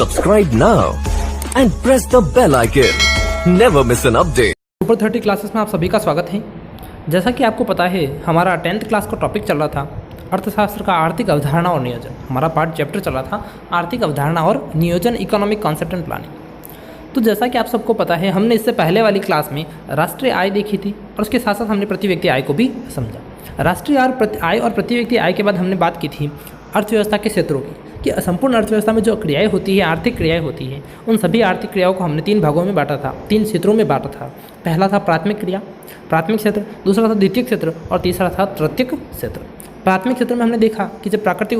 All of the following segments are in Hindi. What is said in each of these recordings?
Subscribe now and press the bell icon. Never miss an update. Super 30 classes में आप सभी का स्वागत है। जैसा कि आपको पता है, हमारा 10th क्लास का टॉपिक चल रहा था अर्थशास्त्र का आर्थिक अवधारणा और नियोजन। हमारा पार्ट चैप्टर चल रहा था आर्थिक अवधारणा और नियोजन, इकोनॉमिक कॉन्सेप्ट एंड प्लानिंग। तो जैसा कि आप सबको पता है, हमने इससे पहले वाली क्लास में राष्ट्रीय आय देखी थी और उसके साथ साथ हमने प्रति व्यक्ति आय को भी समझा। राष्ट्रीय आय और प्रति व्यक्ति आय के बाद हमने बात की थी अर्थव्यवस्था के क्षेत्रों की, कि संपूर्ण अर्थव्यवस्था में जो क्रियाएं होती है, आर्थिक क्रियाएं होती हैं, उन सभी आर्थिक क्रियाओं को हमने 3 भागों में बांटा था, 3 क्षेत्रों में बांटा था। पहला था प्राथमिक क्रिया, प्राथमिक क्षेत्र, दूसरा था द्वितीयक क्षेत्र और तीसरा था तृतीयक क्षेत्र। प्राथमिक क्षेत्र में हमने देखा कि जब प्राकृतिक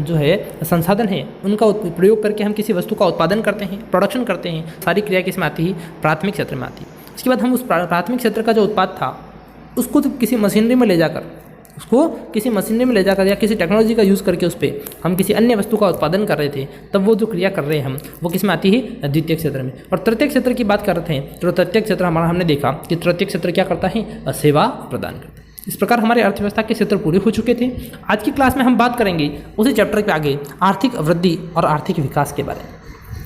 जो है संसाधन है, उनका प्रयोग करके हम किसी वस्तु का उत्पादन करते हैं, प्रोडक्शन करते हैं, सारी क्रिया किसमें आती है? प्राथमिक क्षेत्र में आती है। उसके बाद हम उस प्राथमिक क्षेत्र का जो उत्पाद था उसको तो किसी मशीनरी में ले जाकर या किसी टेक्नोलॉजी का यूज़ करके उस पर हम किसी अन्य वस्तु का उत्पादन कर रहे थे, तब वो जो क्रिया कर रहे हैं हम, वो किस में आती है? द्वितीय क्षेत्र में। और तृतीय क्षेत्र की बात कर रहे हैं तो तृतीय क्षेत्र हमने देखा कि तृतीय क्षेत्र क्या करता है? सेवा प्रदान करता है। इस प्रकार हमारे अर्थव्यवस्था के क्षेत्र पूरे हो चुके थे। आज की क्लास में हम बात करेंगे उसी चैप्टर के आगे आर्थिक वृद्धि और आर्थिक विकास के बारे में,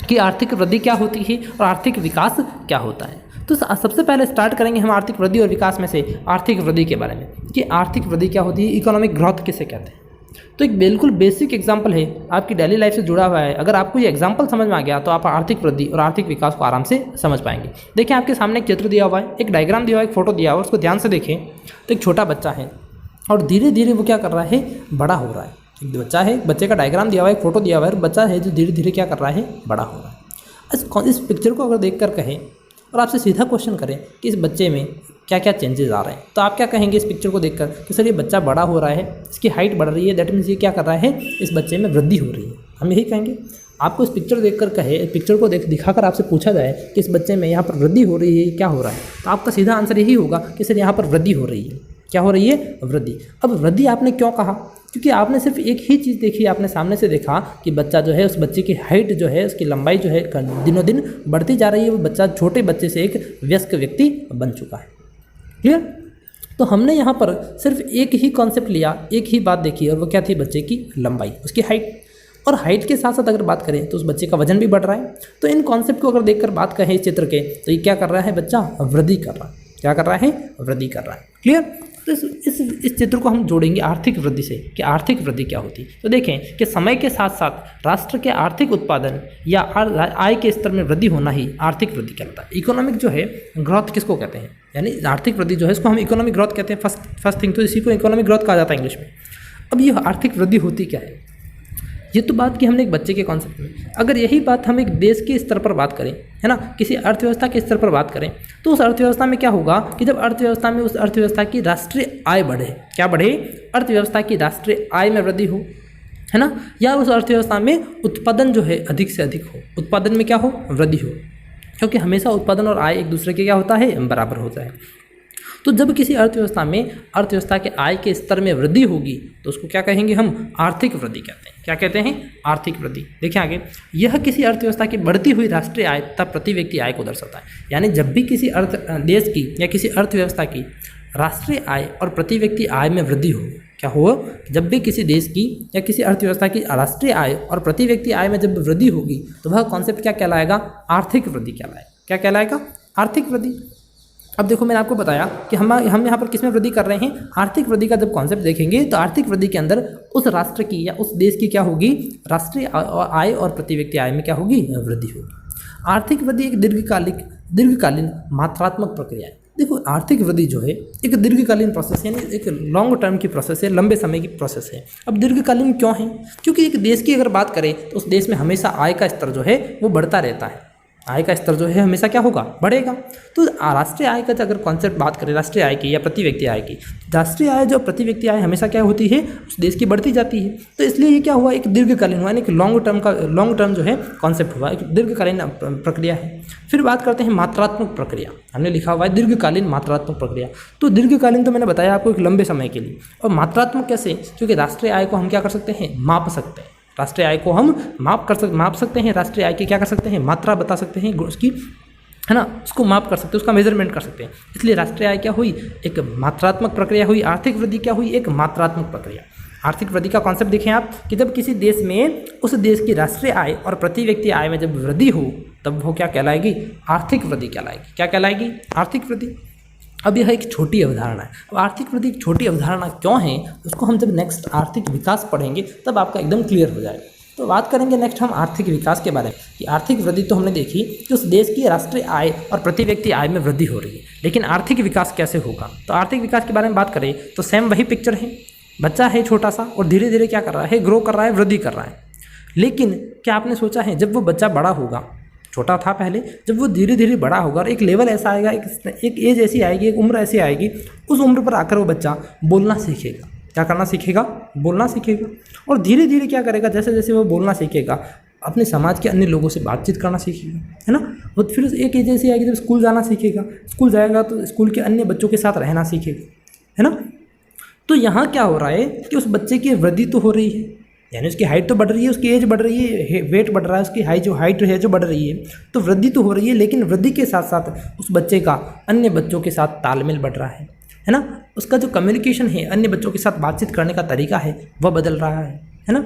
कि आर्थिक वृद्धि क्या होती है और आर्थिक विकास क्या होता है। तो सबसे पहले स्टार्ट करेंगे हम आर्थिक वृद्धि और विकास में से आर्थिक वृद्धि के बारे में, कि आर्थिक वृद्धि क्या होती है, इकोनॉमिक ग्रोथ किसे कहते हैं। तो एक बिल्कुल बेसिक एग्जांपल है, आपकी डेली लाइफ से जुड़ा हुआ है। अगर आपको ये एग्जांपल समझ में आ गया तो आप आर्थिक वृद्धि और आर्थिक विकास को आराम से समझ पाएंगे। देखिए, आपके सामने एक चित्र दिया हुआ है, एक डायग्राम दिया हुआ है, एक फोटो दिया हुआ है, उसको ध्यान से देखें। तो एक छोटा बच्चा है और धीरे धीरे वो क्या कर रहा है? बड़ा हो रहा है। एक बच्चा है, बच्चे का डायग्राम दिया हुआ है, एक फोटो दिया हुआ है, और बच्चा है जो धीरे धीरे क्या कर रहा है? बड़ा हो रहा है। इस पिक्चर को अगर देख कर कहें और आपसे सीधा क्वेश्चन करें कि इस बच्चे में क्या क्या चेंजेस आ रहे हैं, तो आप क्या कहेंगे इस पिक्चर को देखकर? कि सर, ये बच्चा बड़ा हो रहा है, इसकी हाइट बढ़ रही है, दैट मीन्स ये क्या कर रहा है? इस बच्चे में वृद्धि हो रही है। हम यही कहेंगे। आपको इस पिक्चर देखकर कहे, पिक्चर को दिखाकर आपसे पूछा जाए कि इस बच्चे में यहाँ पर वृद्धि हो रही है, क्या हो रहा है, तो आपका सीधा आंसर यही होगा कि सर, यहाँ पर वृद्धि हो रही है। क्या हो रही है? वृद्धि। अब वृद्धि आपने क्यों कहा? क्योंकि आपने सिर्फ एक ही चीज़ देखी, आपने सामने से देखा कि बच्चा जो है, उस बच्चे की हाइट जो है, उसकी लंबाई जो है दिनों दिन बढ़ती जा रही है। वो बच्चा छोटे बच्चे से एक वयस्क व्यक्ति बन चुका है। क्लियर? तो हमने यहाँ पर सिर्फ एक ही कॉन्सेप्ट लिया, एक ही बात देखी, और वो क्या थी? बच्चे की लंबाई, उसकी हाइट। और हाइट के साथ साथ अगर बात करें तो उस बच्चे का वजन भी बढ़ रहा है। तो इन कॉन्सेप्ट को अगर देखकर बात करें इस चित्र के, तो ये क्या कर रहा है? बच्चा वृद्धि कर रहा है। क्या कर रहा है? वृद्धि कर रहा है। क्लियर? तो इस चित्र को हम जोड़ेंगे आर्थिक वृद्धि से, कि आर्थिक वृद्धि क्या होती है। तो देखें कि समय के साथ साथ राष्ट्र के आर्थिक उत्पादन या आय के स्तर में वृद्धि होना ही आर्थिक वृद्धि कहलाता है। इकोनॉमिक जो है ग्रोथ किसको कहते हैं? यानी आर्थिक वृद्धि जो है, इसको हम इकोनॉमिक ग्रोथ कहते हैं। फर्स्ट थिंग तो इसी को इकोनॉमिक ग्रोथ कहा जाता है इंग्लिश में। अब ये आर्थिक वृद्धि होती क्या है? ये तो बात की हमने एक बच्चे के कॉन्सेप्ट में। अगर यही बात हम एक देश के स्तर पर बात करें, है ना, किसी अर्थव्यवस्था के स्तर पर बात करें, तो उस अर्थव्यवस्था में क्या होगा कि जब अर्थव्यवस्था में उस अर्थव्यवस्था की राष्ट्रीय आय बढ़े, क्या बढ़े? अर्थव्यवस्था की राष्ट्रीय आय में वृद्धि हो, है ना, या उस अर्थव्यवस्था में उत्पादन जो है अधिक से अधिक हो, उत्पादन में क्या हो? वृद्धि हो। क्योंकि हमेशा उत्पादन और आय एक दूसरे के क्या होता है? बराबर होता है। तो जब किसी अर्थव्यवस्था में अर्थव्यवस्था के आय के स्तर में वृद्धि होगी तो उसको क्या कहेंगे हम? आर्थिक वृद्धि कहते हैं। क्या कहते हैं? आर्थिक वृद्धि। देखिए आगे, यह किसी अर्थव्यवस्था की बढ़ती हुई राष्ट्रीय आय तथा प्रति व्यक्ति आय को दर्शाता है। यानी जब भी किसी देश की या किसी अर्थव्यवस्था की राष्ट्रीय आय और प्रति व्यक्ति आय में वृद्धि हो, क्या हो? जब भी किसी देश की या किसी अर्थव्यवस्था की राष्ट्रीय आय और प्रति व्यक्ति आय में जब वृद्धि होगी तो वह कॉन्सेप्ट क्या कहलाएगा? आर्थिक वृद्धि कहलाएगा। क्या कहलाएगा? आर्थिक वृद्धि। अब देखो, मैंने आपको बताया कि हम यहाँ पर किस में वृद्धि कर रहे हैं? आर्थिक वृद्धि का जब कॉन्सेप्ट देखेंगे तो आर्थिक वृद्धि के अंदर उस राष्ट्र की या उस देश की क्या होगी? राष्ट्रीय आय और प्रति व्यक्ति आय में क्या होगी? वृद्धि होगी। आर्थिक वृद्धि एक दीर्घकालीन मात्रात्मक प्रक्रिया है। देखो, आर्थिक वृद्धि जो है एक दीर्घकालीन प्रोसेस है, यानी एक लॉन्ग टर्म की प्रोसेस है, लंबे समय की प्रोसेस है। अब दीर्घकालीन क्यों है? क्योंकि एक देश की अगर बात करें तो उस देश में हमेशा आय का स्तर जो है वो बढ़ता रहता है। आय का स्तर जो है हमेशा क्या होगा? बढ़ेगा। तो राष्ट्रीय आय का अगर कॉन्सेप्ट बात करें, राष्ट्रीय आय की या प्रति व्यक्ति आय की, राष्ट्रीय आय जो प्रति व्यक्ति आय हमेशा क्या होती है? उस देश की बढ़ती जाती है। तो इसलिए ये क्या हुआ? एक दीर्घकालीन हुआ, यानी कि लॉन्ग टर्म जो है कॉन्सेप्ट हुआ, एक दीर्घकालीन प्रक्रिया है। फिर बात करते हैं मात्रात्मक प्रक्रिया। हमने लिखा हुआ है दीर्घकालीन मात्रात्मक प्रक्रिया। तो दीर्घकालीन तो मैंने बताया आपको एक लंबे समय के लिए, और मात्रात्मक कैसे? क्योंकि राष्ट्रीय आय को हम क्या कर सकते हैं? माप सकते हैं। राष्ट्रीय आय को हम माप सकते हैं। राष्ट्रीय आय की क्या कर सकते हैं? मात्रा बता सकते हैं उसकी, है ना, उसको माप कर सकते हैं, उसका मेजरमेंट कर सकते हैं। इसलिए राष्ट्रीय आय क्या हुई? एक मात्रात्मक प्रक्रिया हुई। आर्थिक वृद्धि क्या हुई? एक मात्रात्मक प्रक्रिया। आर्थिक वृद्धि का कॉन्सेप्ट देखें आप कि जब किसी देश में उस देश की राष्ट्रीय आय और प्रति व्यक्ति आय में जब वृद्धि हो तब वो क्या कहलाएगी? आर्थिक वृद्धि कहलाएगी। क्या कहलाएगी? आर्थिक वृद्धि। अब यह एक छोटी अवधारणा है। अब आर्थिक वृद्धि एक छोटी अवधारणा क्यों है उसको हम जब नेक्स्ट आर्थिक विकास पढ़ेंगे तब आपका एकदम क्लियर हो जाएगा। तो बात करेंगे नेक्स्ट हम आर्थिक विकास के बारे में कि आर्थिक वृद्धि तो हमने देखी कि उस देश की राष्ट्रीय आय और प्रति व्यक्ति आय में वृद्धि हो रही है, लेकिन आर्थिक विकास कैसे होगा? तो आर्थिक विकास के बारे में बात करें तो सेम वही पिक्चर है। बच्चा है छोटा सा और धीरे धीरे क्या कर रहा है? ग्रो कर रहा है, वृद्धि कर रहा है। लेकिन क्या आपने सोचा है जब वो बच्चा बड़ा होगा, छोटा था पहले, जब वो धीरे धीरे बड़ा होगा और एक लेवल ऐसा आएगा, एक एज ऐसी आएगी, एक उम्र ऐसी आएगी, उस उम्र पर आकर वो बच्चा बोलना सीखेगा। क्या करना सीखेगा? बोलना सीखेगा। और धीरे धीरे क्या करेगा? जैसे जैसे वो बोलना सीखेगा अपने समाज के अन्य लोगों से बातचीत करना सीखेगा, है ना। और फिर एक एज ऐसी आएगी जब स्कूल जाना सीखेगा, स्कूल जाएगा तो स्कूल के अन्य बच्चों के साथ रहना सीखेगा, है ना। तो यहाँ क्या हो रहा है कि उस बच्चे की वृद्धि तो हो रही है, यानी उसकी हाइट तो बढ़ रही है, उसकी एज बढ़ रही है, वेट बढ़ रहा है, उसकी हाइट है जो बढ़ रही है, तो वृद्धि तो हो रही है। लेकिन वृद्धि के साथ साथ उस बच्चे का अन्य बच्चों के साथ तालमेल बढ़ रहा है ना। उसका जो कम्युनिकेशन है, अन्य बच्चों के साथ बातचीत करने का तरीका है वह बदल रहा है ना।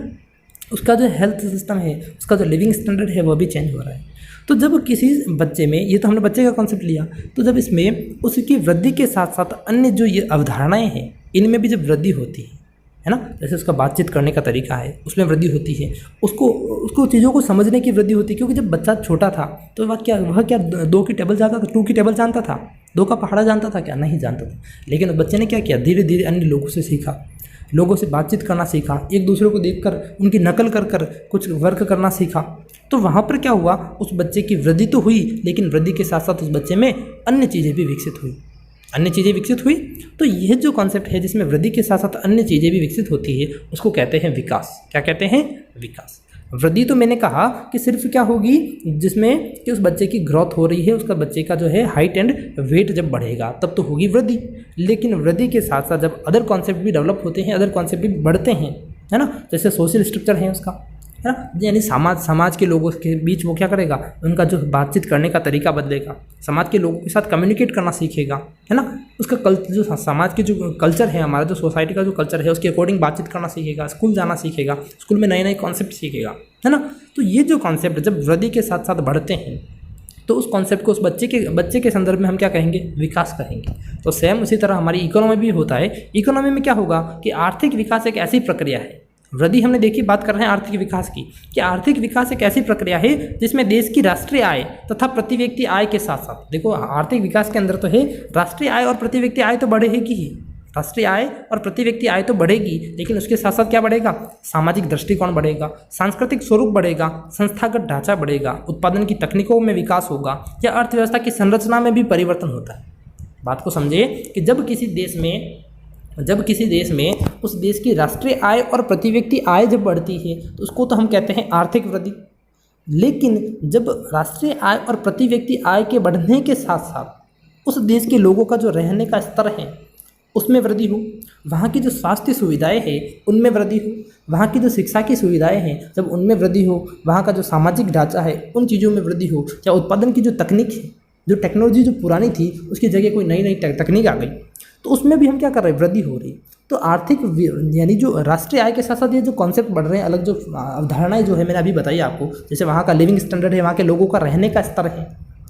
उसका जो हेल्थ सिस्टम है, उसका जो लिविंग स्टैंडर्ड है वह भी चेंज हो रहा है। तो जब किसी बच्चे में, ये तो हमने बच्चे का कॉन्सेप्ट लिया, तो जब इसमें उसकी वृद्धि के साथ साथ अन्य जो ये अवधारणाएँ हैं इनमें भी जब वृद्धि होती है ना, जैसे उसका बातचीत करने का तरीका है उसमें वृद्धि होती है, उसको चीज़ों को समझने की वृद्धि होती है। क्योंकि जब बच्चा छोटा था तो वह क्या 2 की टेबल जानता था, 2 की टेबल जानता था, 2 का पहाड़ा जानता था क्या? नहीं जानता था। लेकिन उस बच्चे ने क्या किया? धीरे धीरे अन्य लोगों से सीखा, लोगों से बातचीत करना सीखा, एक दूसरे को देखकर उनकी नकल कर कुछ वर्क करना सीखा। तो वहाँ पर क्या हुआ? उस बच्चे की वृद्धि तो हुई, लेकिन वृद्धि के साथ साथ उस बच्चे में अन्य चीज़ें भी विकसित हुई, तो यह जो कॉन्सेप्ट है जिसमें वृद्धि के साथ साथ अन्य चीज़ें भी विकसित होती है उसको कहते हैं विकास। क्या कहते हैं? विकास। वृद्धि तो मैंने कहा कि सिर्फ क्या होगी जिसमें कि उस बच्चे की ग्रोथ हो रही है, उसका बच्चे का जो है हाइट एंड वेट जब बढ़ेगा तब तो होगी वृद्धि। लेकिन वृद्धि के साथ साथ जब अदर कॉन्सेप्ट भी डेवलप होते हैं, अदर कॉन्सेप्ट भी बढ़ते हैं, है ना। जैसे सोशल स्ट्रक्चर है उसका, है ना, यानी समाज के लोगों के बीच वो क्या करेगा? उनका जो बातचीत करने का तरीका बदलेगा, समाज के लोगों के साथ कम्युनिकेट करना सीखेगा, है ना। उसका जो समाज की जो कल्चर है, हमारा जो सोसाइटी का जो कल्चर है उसके अकॉर्डिंग बातचीत करना सीखेगा, स्कूल जाना सीखेगा, स्कूल में नए नए कॉन्सेप्ट सीखेगा, है ना। तो ये जो कॉन्सेप्ट जब वृद्धि के साथ साथ बढ़ते हैं तो उस कॉन्सेप्ट को उस बच्चे के संदर्भ में हम क्या कहेंगे? विकास कहेंगे। तो सेम उसी तरह हमारी इकोनॉमी भी होता है। इकोनॉमी में क्या होगा कि आर्थिक विकास एक ऐसी प्रक्रिया है, वृद्धि हमने देखी, बात कर रहे हैं आर्थिक विकास की, कि आर्थिक विकास एक ऐसी प्रक्रिया है जिसमें देश की राष्ट्रीय आय तथा प्रति व्यक्ति आय के साथ साथ, देखो आर्थिक विकास के अंदर तो है राष्ट्रीय आय और प्रति व्यक्ति आय तो बढ़ेगी ही, राष्ट्रीय आय और प्रति व्यक्ति आय तो बढ़ेगी, लेकिन उसके साथ साथ क्या बढ़ेगा? सामाजिक दृष्टिकोण बढ़ेगा, सांस्कृतिक स्वरूप बढ़ेगा, संस्थागत ढांचा बढ़ेगा, उत्पादन की तकनीकों में विकास होगा, या अर्थव्यवस्था की संरचना में भी परिवर्तन होता है। बात को समझिए कि जब किसी देश में उस देश की राष्ट्रीय आय और प्रति व्यक्ति आय जब बढ़ती है तो उसको तो हम कहते हैं आर्थिक वृद्धि। लेकिन जब राष्ट्रीय आय और प्रति व्यक्ति आय के बढ़ने के साथ साथ उस देश के लोगों का जो रहने का स्तर है उसमें वृद्धि हो, वहाँ की जो स्वास्थ्य सुविधाएं हैं उनमें वृद्धि हो, वहाँ की जो शिक्षा की सुविधाएं हैं जब उनमें वृद्धि हो, वहाँ का जो सामाजिक ढांचा है उन चीज़ों में वृद्धि हो, या उत्पादन की जो तकनीक है, जो टेक्नोलॉजी जो पुरानी थी उसकी जगह कोई नई तकनीक आ गई, तो उसमें भी हम क्या कर रहे हैं? वृद्धि हो रही। तो आर्थिक यानी जो राष्ट्रीय आय के साथ साथ ये जो कॉन्सेप्ट बढ़ रहे हैं, अलग जो अवधारणाएं जो है मैंने अभी बताई आपको, जैसे वहाँ का लिविंग स्टैंडर्ड है, वहाँ के लोगों का रहने का स्तर है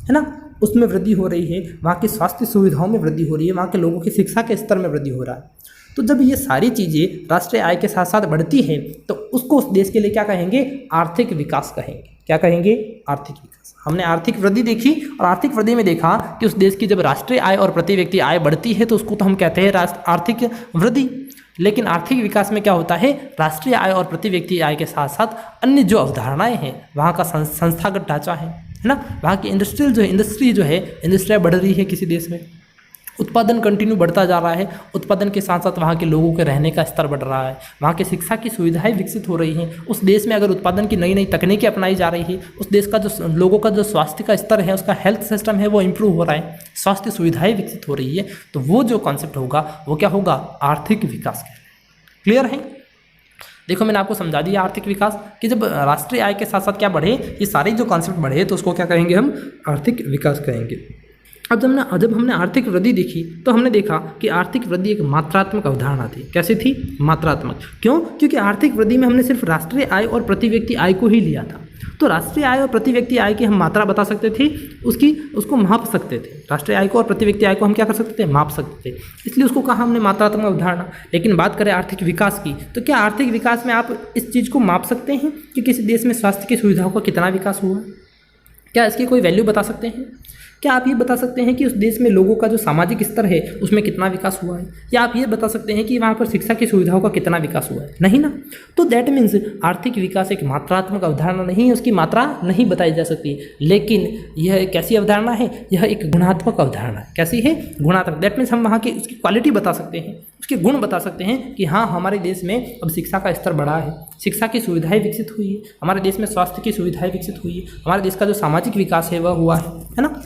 ना, उसमें वृद्धि हो रही है, वहाँ की स्वास्थ्य सुविधाओं में वृद्धि हो रही है, वहाँ के लोगों की शिक्षा के स्तर में वृद्धि हो रहा है। तो जब ये सारी चीज़ें राष्ट्रीय आय के साथ साथ बढ़ती है तो उसको उस देश के लिए क्या कहेंगे? आर्थिक विकास कहेंगे। क्या कहेंगे? आर्थिक विकास। हमने आर्थिक वृद्धि देखी और आर्थिक वृद्धि में देखा कि उस देश की जब राष्ट्रीय आय और प्रति व्यक्ति आय बढ़ती है तो उसको तो हम कहते हैं आर्थिक वृद्धि। लेकिन आर्थिक विकास में क्या होता है? राष्ट्रीय आय और प्रति व्यक्ति आय के साथ साथ अन्य जो अवधारणाएं हैं, वहाँ का संस्थागत ढांचा है ना, वहाँ की इंडस्ट्री बढ़ रही है किसी देश में, उत्पादन कंटिन्यू बढ़ता जा रहा है, उत्पादन के साथ साथ वहाँ के लोगों के रहने का स्तर बढ़ रहा है, वहाँ की शिक्षा की सुविधाएं विकसित हो रही हैं। उस देश में अगर उत्पादन की नई तकनीकें अपनाई जा रही है, उस देश का जो लोगों का जो स्वास्थ्य का स्तर है, उसका हेल्थ सिस्टम है वो इम्प्रूव हो रहा है, स्वास्थ्य सुविधाएं विकसित हो रही है, तो वो जो कॉन्सेप्ट होगा वो क्या होगा? आर्थिक विकास। क्लियर है? देखो मैंने आपको समझा दिया आर्थिक विकास कि जब राष्ट्रीय आय के साथ साथ क्या बढ़े, ये सारे जो कॉन्सेप्ट बढ़े तो उसको क्या कहेंगे? हम आर्थिक विकास कहेंगे। अब जब हमने आर्थिक वृद्धि देखी तो हमने देखा कि आर्थिक वृद्धि एक मात्रात्मक अवधारणा थी। कैसी थी? मात्रात्मक। क्यों? क्योंकि आर्थिक वृद्धि में हमने सिर्फ राष्ट्रीय आय और प्रति व्यक्ति आय को ही लिया था। तो राष्ट्रीय आय और प्रति व्यक्ति आय की हम मात्रा बता सकते थे, उसको माप सकते थे। राष्ट्रीय आय को और प्रति व्यक्ति आय को हम क्या कर सकते थे? माप सकते थे। इसलिए उसको कहा हमने मात्रात्मक अवधारणा। लेकिन बात करें आर्थिक विकास की, तो क्या आर्थिक विकास में आप इस चीज़ को माप सकते हैं कि किसी देश में स्वास्थ्य की सुविधाओं का कितना विकास हुआ? क्या इसकी कोई वैल्यू बता सकते हैं? क्या आप ये बता सकते हैं कि उस देश में लोगों का जो सामाजिक स्तर है उसमें कितना विकास हुआ है? या आप ये बता सकते हैं कि वहाँ पर शिक्षा की सुविधाओं का कितना विकास हुआ है? नहीं ना। तो दैट मीन्स आर्थिक विकास एक मात्रात्मक अवधारणा नहीं है, उसकी मात्रा नहीं बताई जा सकती। लेकिन यह एक कैसी अवधारणा है? यह एक गुणात्मक अवधारणा है। कैसी है? गुणात्मक। दैट मीन्स हम वहाँ की उसकी क्वालिटी बता सकते हैं, उसके गुण बता सकते हैं कि हाँ, हमारे देश में अब शिक्षा का स्तर बढ़ा है, शिक्षा की सुविधाएं विकसित हुई है, हमारे देश में स्वास्थ्य की सुविधाएं विकसित हुई है, हमारे देश का जो सामाजिक विकास है वह हुआ है ना।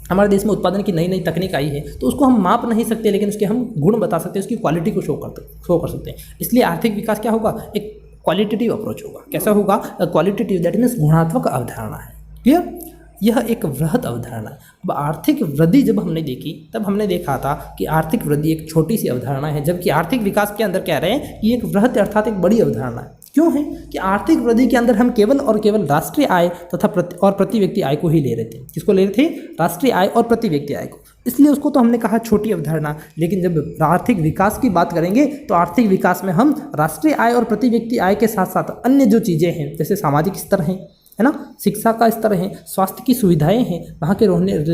हमारे देश में उत्पादन की नई नई तकनीक आई है। तो उसको हम माप नहीं सकते, लेकिन उसके हम गुण बता सकते हैं, उसकी क्वालिटी को शो कर सकते हैं। इसलिए आर्थिक विकास क्या होगा? एक क्वालिटेटिव अप्रोच होगा। कैसा होगा? क्वालिटेटिव। दैट मीन्स गुणात्मक अवधारणा है। क्लियर? यह एक वृहत अवधारणा है। अब आर्थिक वृद्धि जब हमने देखी तब हमने देखा था कि आर्थिक वृद्धि एक छोटी सी अवधारणा है, जबकि आर्थिक विकास के अंदर कह रहे हैं कि एक वृहत अर्थात एक बड़ी अवधारणा है। क्यों है? कि आर्थिक वृद्धि के अंदर हम केवल और केवल राष्ट्रीय आय तथा प्रति व्यक्ति आय को ही ले रहे थे। किसको ले रहे थे? राष्ट्रीय आय और प्रति व्यक्ति आय को। इसलिए उसको तो हमने कहा छोटी अवधारणा। लेकिन जब आर्थिक विकास की बात करेंगे तो आर्थिक विकास में हम राष्ट्रीय आय और प्रति व्यक्ति आय के साथ साथ अन्य जो चीज़ें हैं, जैसे सामाजिक स्तर हैं, है ना, शिक्षा का स्तर है, स्वास्थ्य की सुविधाएं हैं, वहाँ के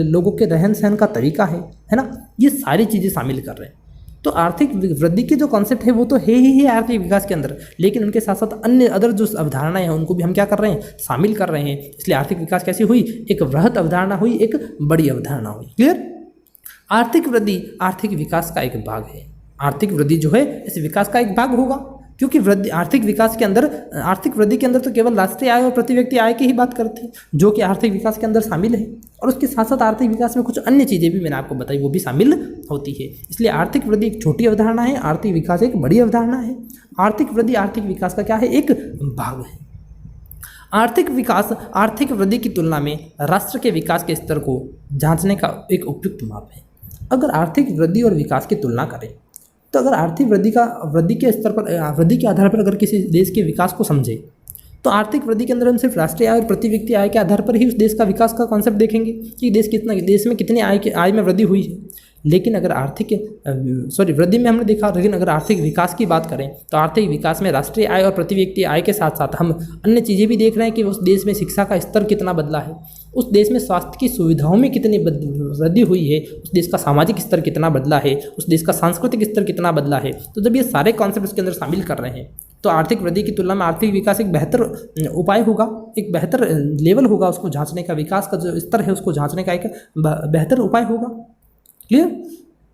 लोगों के रहन सहन का तरीका है ना, ये सारी चीज़ें शामिल कर रहे हैं। तो आर्थिक वृद्धि के जो कॉन्सेप्ट है वो तो है ही है आर्थिक विकास के अंदर, लेकिन उनके साथ साथ अन्य अदर जो अवधारणाएं हैं उनको भी हम क्या कर रहे हैं? शामिल कर रहे हैं। इसलिए आर्थिक विकास कैसी हुई? एक वृहत अवधारणा हुई, एक बड़ी अवधारणा हुई। क्लियर? आर्थिक वृद्धि आर्थिक विकास का एक भाग है। आर्थिक वृद्धि जो है इस विकास का एक भाग होगा, क्योंकि आर्थिक वृद्धि के अंदर तो केवल राष्ट्रीय आय और प्रति व्यक्ति आय की ही बात करते हैं, जो कि आर्थिक विकास के अंदर शामिल है। और उसके साथ साथ आर्थिक विकास में कुछ अन्य चीज़ें भी मैंने आपको बताई, वो भी शामिल होती है। इसलिए आर्थिक वृद्धि एक छोटी अवधारणा है, आर्थिक विकास एक बड़ी अवधारणा है। आर्थिक वृद्धि आर्थिक विकास का क्या है? एक भाग है। आर्थिक विकास आर्थिक वृद्धि की तुलना में राष्ट्र के विकास के स्तर को जांचने का एक उपयुक्त माप है। अगर आर्थिक वृद्धि और विकास की तुलना करें तो अगर आर्थिक वृद्धि के स्तर पर, वृद्धि के आधार पर अगर किसी देश के विकास को समझे तो आर्थिक वृद्धि के अंदर हम सिर्फ राष्ट्रीय आय और प्रति व्यक्ति आय के आधार पर ही उस देश का विकास का कॉन्सेप्ट देखेंगे कि देश में कितनी आय में वृद्धि हुई है। लेकिन अगर वृद्धि में हमने देखा, लेकिन अगर आर्थिक विकास की बात करें तो आर्थिक विकास में राष्ट्रीय आय और प्रति व्यक्ति आय के साथ साथ हम अन्य चीज़ें भी देख रहे हैं कि उस देश में शिक्षा का स्तर कितना बदला है, उस देश में स्वास्थ्य की सुविधाओं में कितनी वृद्धि हुई है, उस देश का सामाजिक स्तर कितना बदला है, उस देश का सांस्कृतिक स्तर कितना बदला है। तो जब ये सारे कॉन्सेप्ट उसके अंदर शामिल कर रहे हैं तो आर्थिक वृद्धि की तुलना में आर्थिक विकास एक बेहतर उपाय होगा, एक बेहतर लेवल होगा उसको जांचने का, विकास का जो स्तर है उसको जांचने का एक बेहतर उपाय होगा। क्लियर?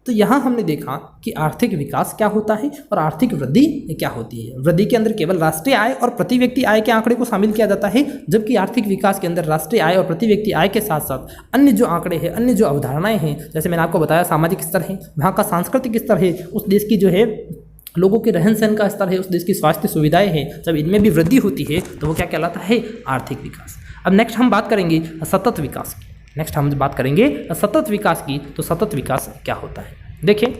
तो यहाँ हमने देखा कि आर्थिक विकास क्या होता है और आर्थिक वृद्धि क्या होती है। वृद्धि के अंदर केवल राष्ट्रीय आय और प्रति व्यक्ति आय के आंकड़े को शामिल किया जाता है, जबकि आर्थिक विकास के अंदर राष्ट्रीय आय और प्रति व्यक्ति आय के साथ साथ अन्य जो आंकड़े हैं, अन्य जो अवधारणाएं हैं, जैसे मैंने आपको बताया सामाजिक स्तर है, वहाँ का सांस्कृतिक स्तर है, उस देश की जो है लोगों के रहन सहन का स्तर है, उस देश की स्वास्थ्य सुविधाएं हैं, जब इनमें भी वृद्धि होती है तो वो क्या कहलाता है? आर्थिक विकास। अब नेक्स्ट हम बात करेंगे सतत विकास की। सतत विकास की। तो सतत विकास क्या होता है? देखें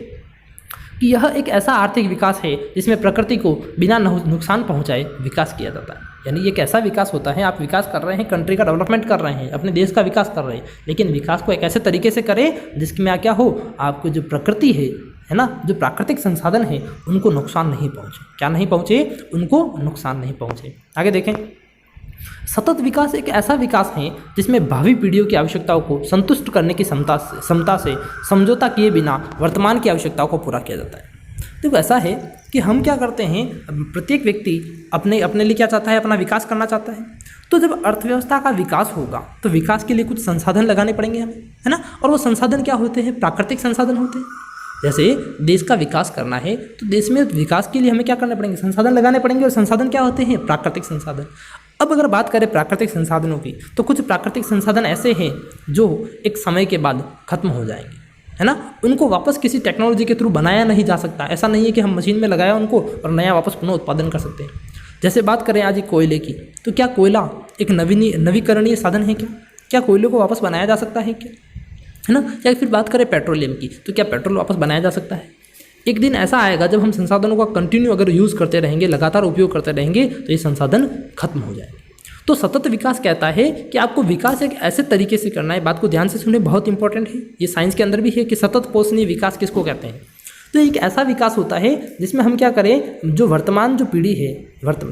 कि यह एक ऐसा आर्थिक विकास है जिसमें प्रकृति को बिना नुकसान पहुंचाए विकास किया जाता है। यानी ये कैसा विकास होता है? आप विकास कर रहे हैं, कंट्री का डेवलपमेंट कर रहे हैं, अपने देश का विकास कर रहे हैं, लेकिन विकास को एक ऐसे तरीके से करें जिसमें क्या हो, आपको जो प्रकृति है ना, जो प्राकृतिक संसाधन है उनको नुकसान नहीं पहुँचे। क्या नहीं पहुँचे? उनको नुकसान नहीं पहुँचे। आगे देखें, सतत विकास एक ऐसा विकास है जिसमें भावी पीढ़ियों की आवश्यकताओं को संतुष्ट करने की क्षमता से समझौता किए बिना वर्तमान की आवश्यकताओं को पूरा किया जाता है। तो ऐसा है कि हम क्या करते हैं, प्रत्येक व्यक्ति अपने लिए क्या चाहता है? अपना विकास करना चाहता है। तो जब अर्थव्यवस्था का विकास होगा तो विकास के लिए कुछ संसाधन लगाने पड़ेंगे हमें, है ना। और वो संसाधन क्या होते हैं? प्राकृतिक संसाधन होते हैं। जैसे देश का विकास करना है तो देश में विकास के लिए हमें क्या करने पड़ेंगे? संसाधन लगाने पड़ेंगे। और संसाधन क्या होते हैं? प्राकृतिक संसाधन। अब अगर बात करें प्राकृतिक संसाधनों की तो कुछ प्राकृतिक संसाधन ऐसे हैं जो एक समय के बाद खत्म हो जाएंगे, है ना। उनको वापस किसी टेक्नोलॉजी के थ्रू बनाया नहीं जा सकता। ऐसा नहीं है कि हम मशीन में लगाया उनको और नया वापस पुनः उत्पादन कर सकते हैं। जैसे बात करें आज कोयले की, तो क्या कोयला एक नवीकरणीय साधन है? क्या कोयले को वापस बनाया जा सकता है? क्या है ना। या फिर बात करें पेट्रोलियम की, तो क्या पेट्रोल वापस बनाया जा सकता है? एक दिन ऐसा आएगा जब हम संसाधनों का कंटिन्यू अगर यूज़ करते रहेंगे, लगातार उपयोग करते रहेंगे, तो ये संसाधन खत्म हो जाएंगे। तो सतत विकास कहता है कि आपको विकास एक ऐसे तरीके से करना है, बात को ध्यान से सुने, बहुत इंपॉर्टेंट है, ये साइंस के अंदर भी है कि सतत पोषणीय विकास किसको कहते हैं। तो एक ऐसा विकास होता है जिसमें हम क्या करें, जो वर्तमान जो पीढ़ी है,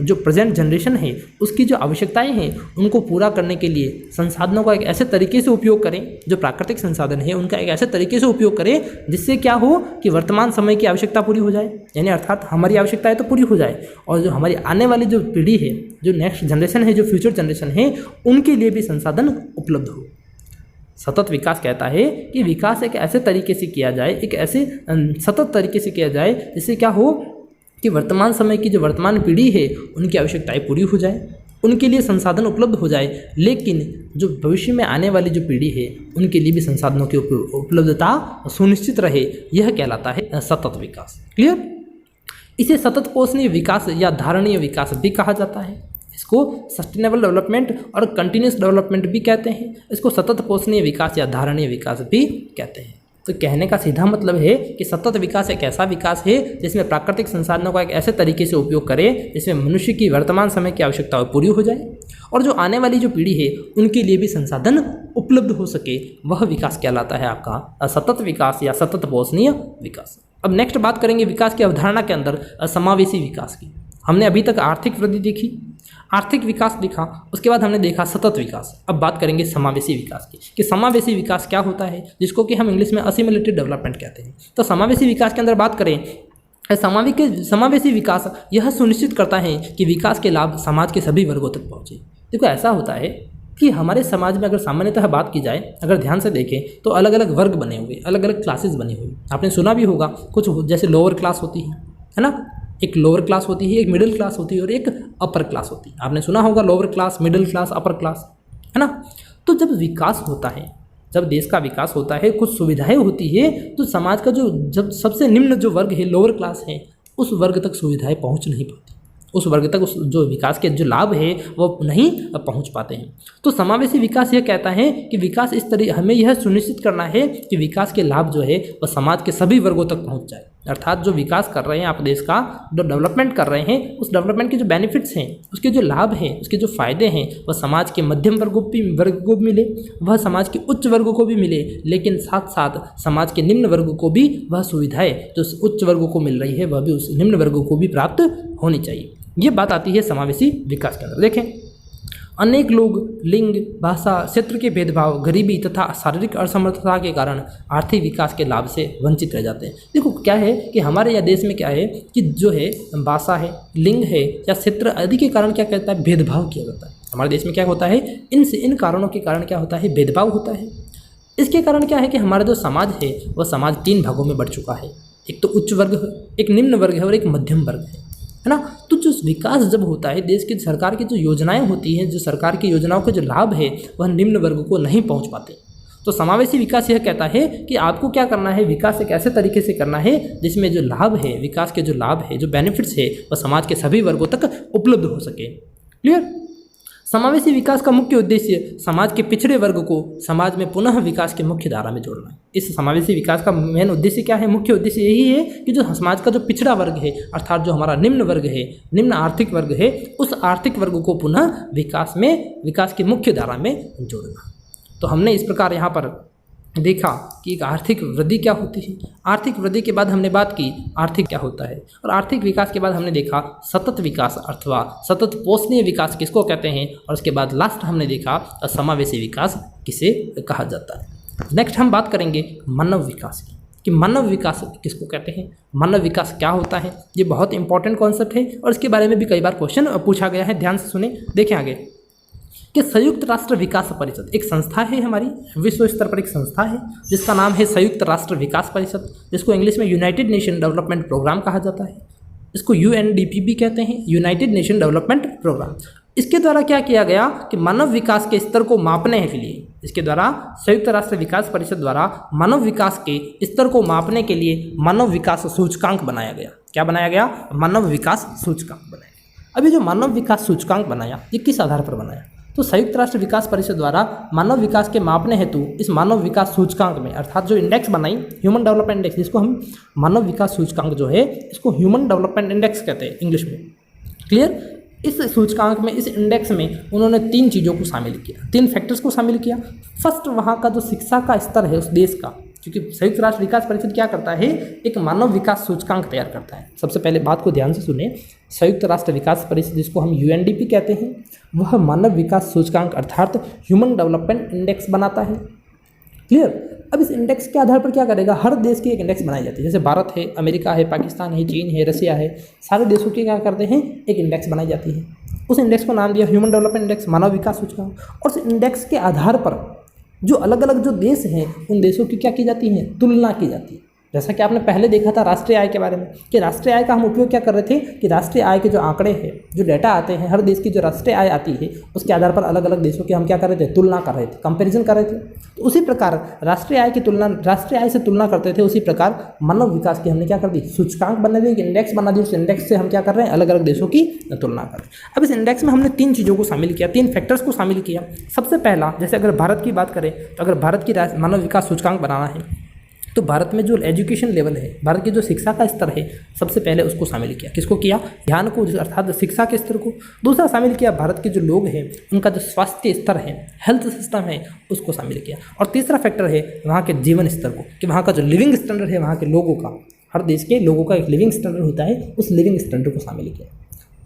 जो प्रेजेंट जनरेशन है, उसकी जो आवश्यकताएं हैं उनको पूरा करने के लिए संसाधनों का एक ऐसे तरीके से उपयोग करें, जो प्राकृतिक संसाधन है उनका एक ऐसे तरीके से उपयोग करें जिससे क्या हो कि वर्तमान समय की आवश्यकता पूरी हो जाए, यानी अर्थात हमारी आवश्यकताएं तो पूरी हो जाए, और जो हमारी आने वाली जो पीढ़ी है, जो नेक्स्ट जनरेशन है, जो फ्यूचर जनरेशन है, उनके लिए भी संसाधन उपलब्ध हो। सतत विकास कहता है कि विकास एक ऐसे तरीके से किया जाए, एक ऐसे सतत तरीके से किया जाए जिससे क्या हो कि वर्तमान समय की जो वर्तमान पीढ़ी है उनकी आवश्यकताएं पूरी हो जाए, उनके लिए संसाधन उपलब्ध हो जाए, लेकिन जो भविष्य में आने वाली जो पीढ़ी है उनके लिए भी संसाधनों की उपलब्धता सुनिश्चित रहे, यह कहलाता है सतत विकास। क्लियर? इसे सतत पोषणीय विकास या धारणीय विकास भी कहा जाता है। इसको सस्टेनेबल डेवलपमेंट और कंटिन्यूस डेवलपमेंट भी कहते हैं। इसको सतत पोषणीय विकास या धारणीय विकास भी कहते हैं। तो कहने का सीधा मतलब है कि सतत विकास एक ऐसा विकास है जिसमें प्राकृतिक संसाधनों का एक ऐसे तरीके से उपयोग करे जिसमें मनुष्य की वर्तमान समय की आवश्यकताएं पूरी हो जाए और जो आने वाली जो पीढ़ी है उनके लिए भी संसाधन उपलब्ध हो सके, वह विकास कहलाता है आपका सतत विकास या सतत पोषणीय विकास। अब नेक्स्ट बात करेंगे विकास की अवधारणा के अंदर समावेशी विकास की। हमने अभी तक आर्थिक वृद्धि देखी, आर्थिक विकास देखा, उसके बाद हमने देखा सतत विकास। अब बात करेंगे समावेशी विकास की कि समावेशी विकास क्या होता है, जिसको कि हम इंग्लिश में असिमिलेटेड डेवलपमेंट कहते हैं। तो समावेशी विकास के अंदर बात करें, समावेशी विकास यह सुनिश्चित करता है कि विकास के लाभ समाज के सभी वर्गों तक पहुँचे। देखो ऐसा होता है कि हमारे समाज में अगर सामान्यतः बात की जाए, अगर ध्यान से देखें तो अलग अलग वर्ग बने हुए, अलग अलग क्लासेस बनी हुई। आपने सुना भी होगा कुछ जैसे लोअर क्लास होती है ना, एक लोअर क्लास होती है, एक मिडिल क्लास होती है और एक अपर क्लास होती है। आपने सुना होगा lower class, middle class, upper class, है ना। तो जब विकास होता है, जब देश का विकास होता है, कुछ सुविधाएं होती है, तो समाज का जब सबसे निम्न जो वर्ग है, लोअर क्लास है, उस वर्ग तक सुविधाएं पहुंच नहीं पाती, उस वर्ग तक उस जो विकास के जो लाभ है वो नहीं पहुंच पाते हैं। तो समावेशी विकास यह कहता है कि विकास इस तरह हमें यह सुनिश्चित करना है कि विकास के लाभ जो है वह समाज के सभी वर्गों तक पहुंच जाए। अर्थात जो विकास कर रहे हैं आप देश का, जो डेवलपमेंट कर रहे हैं, उस डेवलपमेंट के जो बेनिफिट्स हैं, उसके जो लाभ हैं, उसके जो फायदे हैं, वह समाज के मध्यम वर्गों को भी मिले, वह समाज के उच्च वर्गों को भी मिले, लेकिन साथ साथ समाज के निम्न वर्गों को भी वह सुविधाएं जो उच्च वर्गों को मिल रही है वह भी उस निम्न वर्गों को भी प्राप्त होनी चाहिए। ये बात आती है समावेशी विकास के अंदर। देखें, अनेक लोग लिंग, भाषा, क्षेत्र के भेदभाव, गरीबी तथा शारीरिक असमर्थता के कारण आर्थिक विकास के लाभ से वंचित रह जाते हैं। देखो क्या है कि हमारे यहाँ देश में क्या है कि जो है भाषा है, लिंग है या क्षेत्र आदि के कारण क्या कहता है, भेदभाव किया जाता है। हमारे देश में क्या होता है, इन कारणों के कारण क्या होता है, भेदभाव होता है। इसके कारण क्या है कि हमारा जो समाज है वह समाज 3 भागों में बढ़ चुका है। एक तो उच्च वर्ग है, एक निम्न वर्ग है और एक मध्यम वर्ग है ना। तो जो विकास जब होता है, देश की सरकार की जो योजनाएं होती हैं, जो सरकार की योजनाओं के जो लाभ है वह निम्न वर्ग को नहीं पहुंच पाते। तो समावेशी विकास यह कहता है कि आपको क्या करना है, विकास एक ऐसे तरीके से करना है जिसमें जो लाभ है, विकास के जो लाभ है, जो बेनिफिट्स है, वह समाज के सभी वर्गों तक उपलब्ध हो सके। क्लियर? समावेशी विकास का मुख्य उद्देश्य समाज के पिछड़े वर्ग को समाज में पुनः विकास की मुख्य धारा में जोड़ना है। इस समावेशी विकास का मेन उद्देश्य क्या है, मुख्य उद्देश्य यही है कि जो समाज का जो पिछड़ा वर्ग है, अर्थात जो हमारा निम्न वर्ग है, निम्न आर्थिक वर्ग है, उस आर्थिक वर्ग को पुनः विकास की मुख्य धारा में जोड़ना। तो हमने इस प्रकार यहाँ पर देखा कि एक आर्थिक वृद्धि क्या होती है। आर्थिक वृद्धि के बाद हमने बात की आर्थिक क्या होता है, और आर्थिक विकास के बाद हमने देखा सतत विकास अथवा सतत पोषणीय विकास किसको कहते हैं, और उसके बाद लास्ट हमने देखा समावेशी विकास किसे कहा जाता है। नेक्स्ट हम बात करेंगे मानव विकास की कि मानव विकास किसको कहते हैं, मानव विकास क्या होता है। ये बहुत इंपॉर्टेंट कॉन्सेप्ट है और इसके बारे में भी कई बार क्वेश्चन पूछा गया है। ध्यान से सुने, देखें आगे कि संयुक्त राष्ट्र विकास परिषद एक संस्था है, हमारी विश्व स्तर पर एक संस्था है जिसका नाम है संयुक्त राष्ट्र विकास परिषद, जिसको इंग्लिश में यूनाइटेड नेशन डेवलपमेंट प्रोग्राम कहा जाता है। इसको UNDP भी कहते हैं, यूनाइटेड नेशन डेवलपमेंट प्रोग्राम। इसके द्वारा क्या किया गया कि मानव विकास के स्तर को मापने के लिए, इसके द्वारा संयुक्त राष्ट्र विकास परिषद द्वारा मानव विकास के स्तर को मापने के लिए मानव विकास सूचकांक बनाया गया। क्या बनाया गया, मानव विकास सूचकांक बनाया गया। अभी जो मानव विकास सूचकांक बनाया, ये किस आधार पर बनाया, तो संयुक्त राष्ट्र विकास परिषद द्वारा मानव विकास के मापने हेतु इस मानव विकास सूचकांक में, अर्थात जो इंडेक्स बनाई ह्यूमन डेवलपमेंट इंडेक्स, जिसको हम मानव विकास सूचकांक जो है इसको ह्यूमन डेवलपमेंट इंडेक्स कहते हैं इंग्लिश में। क्लियर? इस सूचकांक में, इस इंडेक्स में उन्होंने 3 चीज़ों को शामिल किया, 3 फैक्टर्स को शामिल किया। फर्स्ट, वहाँ का जो शिक्षा का स्तर है उस देश का, क्योंकि संयुक्त राष्ट्र विकास परिषद क्या करता है, एक मानव विकास सूचकांक तैयार करता है। सबसे पहले बात को ध्यान से सुने, संयुक्त राष्ट्र विकास परिषद जिसको हम UNDP कहते हैं, वह मानव विकास सूचकांक अर्थात ह्यूमन डेवलपमेंट इंडेक्स बनाता है। क्लियर? अब इस इंडेक्स के आधार पर क्या करेगा, हर देश की एक इंडेक्स बनाई जाती है। जैसे भारत है, अमेरिका है, पाकिस्तान है, चीन है, रसिया है, सारे देशों की क्या करते हैं, एक इंडेक्स बनाई जाती है। उस इंडेक्स को नाम दिया ह्यूमन डेवलपमेंट इंडेक्स, मानव विकास सूचकांक। और उस इंडेक्स के आधार पर जो अलग अलग जो देश हैं उन देशों की क्या की जाती है, तुलना की जाती है। जैसा कि आपने पहले देखा था राष्ट्रीय आय के बारे में, कि राष्ट्रीय आय का हम उपयोग क्या कर रहे थे, कि राष्ट्रीय आय के जो आंकड़े हैं, जो डाटा आते हैं, हर देश की जो राष्ट्रीय आय आती है उसके आधार पर अलग अलग देशों की हम क्या कर रहे थे, तुलना कर रहे थे, कंपैरिजन कर रहे थे। तो उसी प्रकार राष्ट्रीय आय की तुलना, राष्ट्रीय आय से तुलना करते थे, उसी प्रकार मानव विकास की हमने क्या कर दी, सूचकांक बना दी, इंडेक्स बना दी। उस इंडेक्स से हम क्या कर रहे हैं, अलग अलग देशों की तुलना कर रहे हैं। अब इस इंडेक्स में हमने 3 चीज़ों को शामिल किया, 3 फैक्टर्स को शामिल किया। सबसे पहला, जैसे अगर भारत की बात करें तो अगर भारत की मानव विकास सूचकांक बनाना है तो भारत में जो एजुकेशन लेवल है, भारत की जो शिक्षा का स्तर है, सबसे पहले उसको शामिल किया। किसको किया, ध्यान को, अर्थात शिक्षा के स्तर को। दूसरा शामिल किया भारत के जो लोग हैं उनका जो स्वास्थ्य स्तर है, हेल्थ सिस्टम है, उसको शामिल किया। और तीसरा फैक्टर है वहाँ के जीवन स्तर को, कि वहाँ का जो लिविंग स्टैंडर्ड है, वहाँ के लोगों का, हर देश के लोगों का एक लिविंग स्टैंडर्ड होता है, उस लिविंग स्टैंडर्ड को शामिल किया।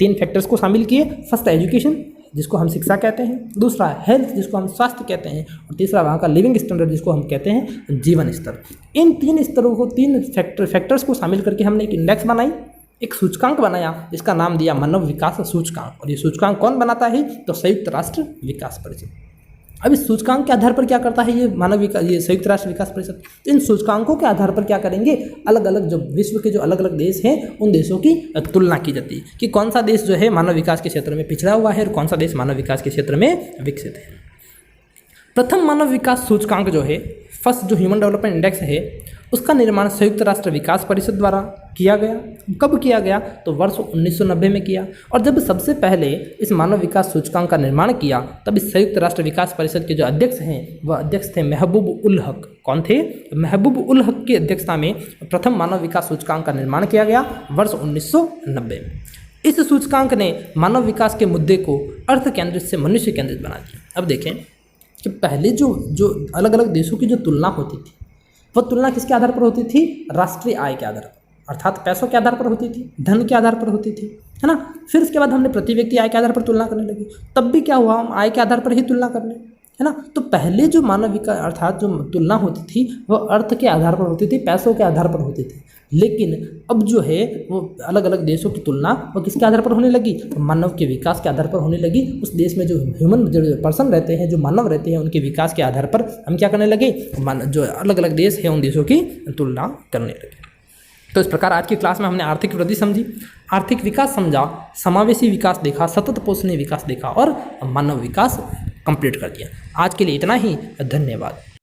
3 फैक्टर्स को शामिल किए। फर्स्ट एजुकेशन जिसको हम शिक्षा कहते हैं, दूसरा हेल्थ जिसको हम स्वास्थ्य कहते हैं, और तीसरा वहाँ का लिविंग स्टैंडर्ड जिसको हम कहते हैं जीवन स्तर। इन 3 स्तरों को, 3 फैक्टर्स को शामिल करके हमने एक इंडेक्स बनाई, एक सूचकांक बनाया जिसका नाम दिया मानव विकास सूचकांक। और ये सूचकांक कौन बनाता है, तो संयुक्त राष्ट्र विकास परिषद। अब इस सूचकांक के आधार पर क्या करता है ये मानव विकास, ये संयुक्त राष्ट्र विकास परिषद, इन सूचकांकों के आधार पर क्या करेंगे, अलग अलग जो विश्व के जो अलग अलग देश हैं उन देशों की तुलना की जाती है, कि कौन सा देश जो है मानव विकास के क्षेत्र में पिछड़ा हुआ है और कौन सा देश मानव विकास के क्षेत्र में विकसित है। प्रथम मानव विकास सूचकांक जो है, फर्स्ट जो ह्यूमन डेवलपमेंट इंडेक्स है, उसका निर्माण संयुक्त राष्ट्र विकास परिषद द्वारा किया गया। कब किया गया, तो वर्ष 1990 में किया। और जब सबसे पहले इस मानव विकास सूचकांक का निर्माण किया तब इस संयुक्त राष्ट्र विकास परिषद के जो अध्यक्ष हैं वह अध्यक्ष थे महबूब उल हक। कौन थे, महबूब उल हक की अध्यक्षता में प्रथम मानव विकास सूचकांक का निर्माण किया गया वर्ष 1990 में। इस सूचकांक ने मानव विकास के मुद्दे को अर्थ केंद्रित से मनुष्य केंद्रित बना दिया। अब देखें कि पहले जो अलग अलग देशों की जो तुलना होती थी, वह तुलना किसके आधार पर होती थी, राष्ट्रीय आय के आधार पर, अर्थात पैसों के आधार पर होती थी, धन के आधार पर होती थी, है ना। फिर उसके बाद हमने प्रति व्यक्ति आय के आधार पर तुलना करने लगे, तब भी क्या हुआ, हम आय के आधार पर ही तुलना करने, है ना। तो पहले जो मानव विकास अर्थात जो तुलना होती थी वह अर्थ के आधार पर होती थी, पैसों के आधार पर होती थी। लेकिन अब जो है वो अलग अलग देशों की तुलना वो किसके आधार पर होने लगी, मानव के विकास के आधार पर होने लगी। उस देश में जो ह्यूमन जो पर्सन रहते हैं, जो मानव रहते हैं, उनके विकास के आधार पर हम क्या करने लगे, जो अलग अलग देश हैं उन देशों की तुलना करने लगे। तो इस प्रकार आज की क्लास में हमने आर्थिक वृद्धि समझी, आर्थिक विकास समझा, समावेशी विकास देखा, सतत पोषणीय विकास देखा और मानव विकास कंप्लीट कर दिया। आज के लिए इतना ही, धन्यवाद।